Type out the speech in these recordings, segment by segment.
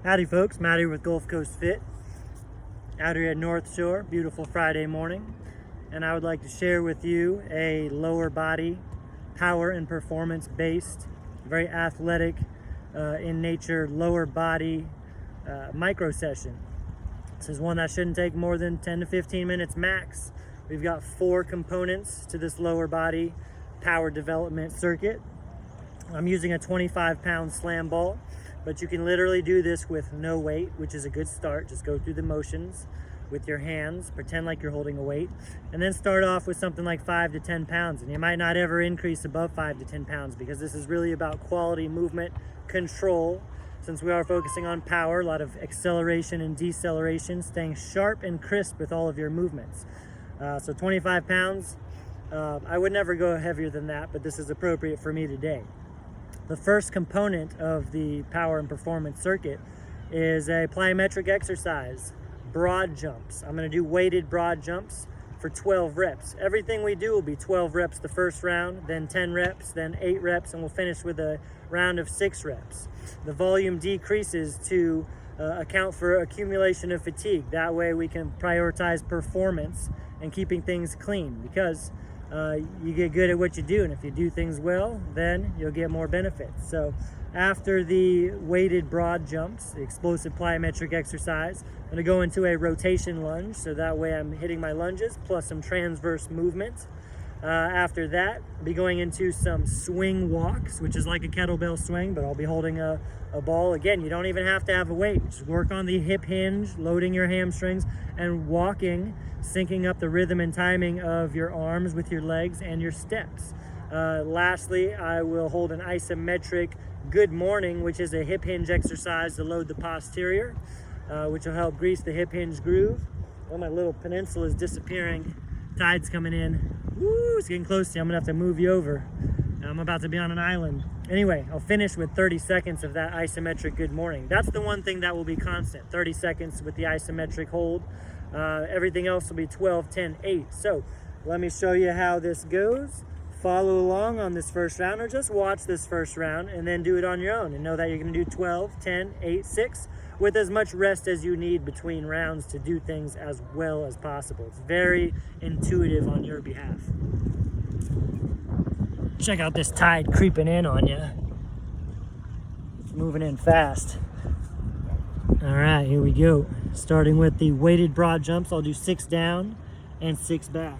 Howdy folks, Matt here with Gulf Coast Fit, out here at North Shore, beautiful Friday morning. And I would like to share with you a lower body power and performance based, very athletic in nature, lower body micro session. This is one that shouldn't take more than 10 to 15 minutes max. We've got 4 components to this lower body power development circuit. I'm using a 25-pound slam ball, but you can literally do this with no weight, which is a good start. Just go through the motions with your hands, pretend like you're holding a weight, and then start off with something like 5 to 10 pounds. And you might not ever increase above 5 to 10 pounds because this is really about quality movement control. Since we are focusing on power, a lot of acceleration and deceleration, staying sharp and crisp with all of your movements. So 25 pounds, I would never go heavier than that, but this is appropriate for me today. The first component of the power and performance circuit is a plyometric exercise, broad jumps. I'm going to do weighted broad jumps for 12 reps. Everything we do will be 12 reps the first round, then 10 reps, then 8 reps, and we'll finish with a round of 6 reps. The volume decreases to account for accumulation of fatigue. That way we can prioritize performance and keeping things clean, because you get good at what you do, and if you do things well, then you'll get more benefits. So after the weighted broad jumps, the explosive plyometric exercise, I'm going to go into a rotation lunge, so that way I'm hitting my lunges plus some transverse movement. After that, I'll be going into some swing walks, which is like a kettlebell swing, but I'll be holding a ball. Again, you don't even have to have a weight. Just work on the hip hinge, loading your hamstrings, and walking, syncing up the rhythm and timing of your arms with your legs and your steps. Lastly, I will hold an isometric good morning, which is a hip hinge exercise to load the posterior, which will help grease the hip hinge groove. Oh, my little peninsula is disappearing. Tide's coming in. Woo, it's getting close to you. I'm gonna have to move you over. I'm about to be on an island. Anyway, I'll finish with 30 seconds of that isometric good morning. That's the one thing that will be constant, 30 seconds with the isometric hold. Everything else will be 12, 10, 8. So let me show you how this goes. Follow along on this first round, or just watch this first round and then do it on your own, and know that you're gonna do 12, 10, 8, 6 with as much rest as you need between rounds to do things as well as possible. It's very intuitive on your behalf. Check out this tide creeping in on you. It's moving in fast. All right, here we go. Starting with the weighted broad jumps, I'll do 6 down and 6 back.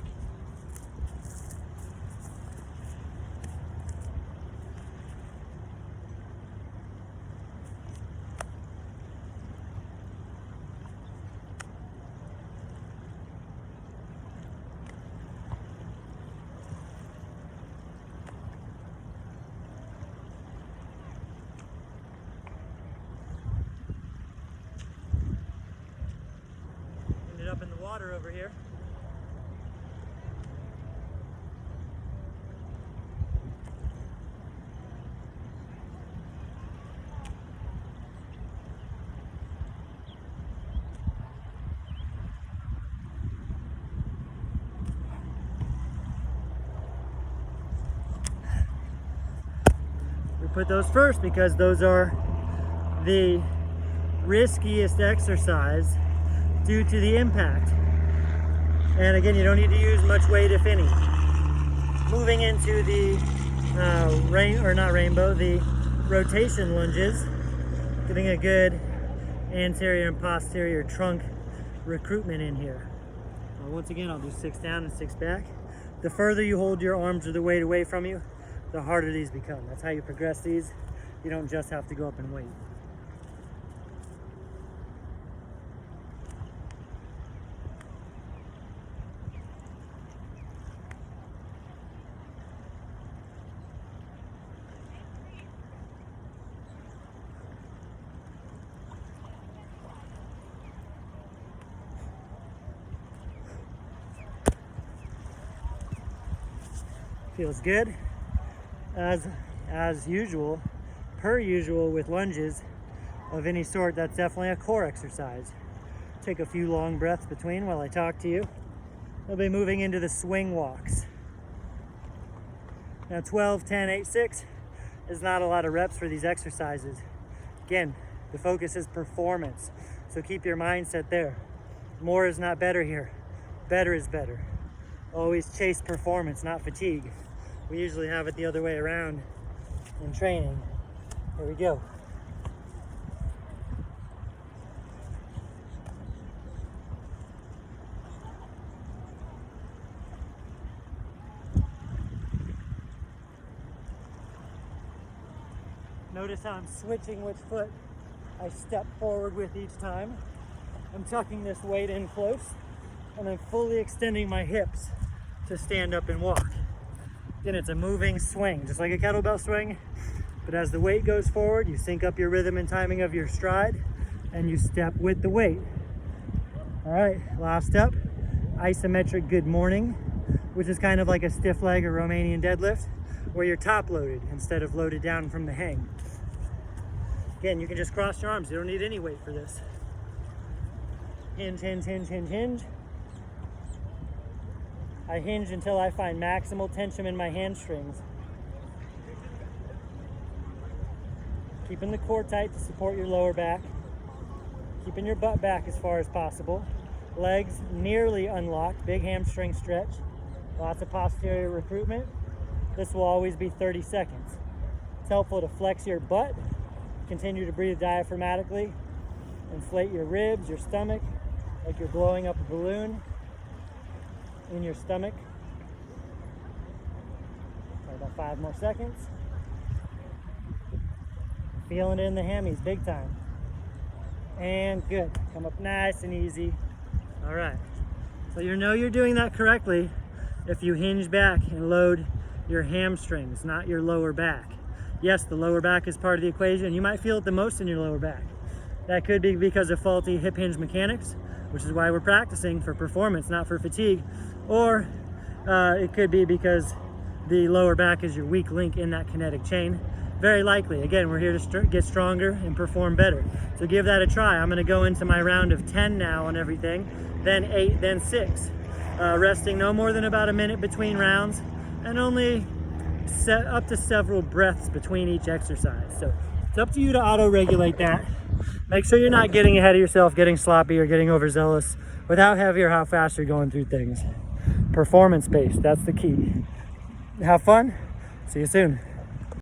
Up in the water over here. We put those first because those are the riskiest exercise due to the impact. And again, you don't need to use much weight, if any. Moving into the the rotation lunges, getting a good anterior and posterior trunk recruitment in here. Once again, I'll do 6 down and 6 back. The further you hold your arms or the weight away from you, the harder these become. That's how you progress these. You don't just have to go up in weight. Feels good. As usual, per usual with lunges of any sort, that's definitely a core exercise. Take a few long breaths between while I talk to you. We'll be moving into the swing walks. Now 12, 10, 8, 6 is not a lot of reps for these exercises. Again, The focus is performance. So keep your mindset there. More is not better here. Better is better. Always chase performance, not fatigue. We usually have it the other way around in training. Here we go. Notice how I'm switching which foot I step forward with each time. I'm tucking this weight in close, and I'm fully extending my hips to stand up and walk. Again, it's a moving swing, just like a kettlebell swing, but as the weight goes forward, you sync up your rhythm and timing of your stride, and you step with the weight. All right, last step, isometric good morning, which is kind of like a stiff leg or Romanian deadlift, where you're top loaded instead of loaded down from the hang. Again, you can just cross your arms. You don't need any weight for this. Hinge, hinge, hinge, hinge, hinge. I hinge until I find maximal tension in my hamstrings. Keeping the core tight to support your lower back. Keeping your butt back as far as possible. Legs nearly unlocked, big hamstring stretch. Lots of posterior recruitment. This will always be 30 seconds. It's helpful to flex your butt, continue to breathe diaphragmatically, inflate your ribs, your stomach, like you're blowing up a balloon in your stomach. Right, about 5 more seconds. Feeling it in the hammies, big time. And good, come up nice and easy. All right, so you know you're doing that correctly if you hinge back and load your hamstrings, not your lower back. Yes, the lower back is part of the equation. You might feel it the most in your lower back. That could be because of faulty hip hinge mechanics, which is why we're practicing for performance, not for fatigue. Or it could be because the lower back is your weak link in that kinetic chain. Very likely. Again, we're here to get stronger and perform better. So give that a try. I'm gonna go into my round of 10 now on everything, then 8, then 6. Resting no more than about a minute between rounds, and only set up to several breaths between each exercise. So it's up to you to auto-regulate that. Make sure you're not getting ahead of yourself, getting sloppy, or getting overzealous with how heavy or how fast you're going through things. Performance-based, that's the key. Have fun. See you soon.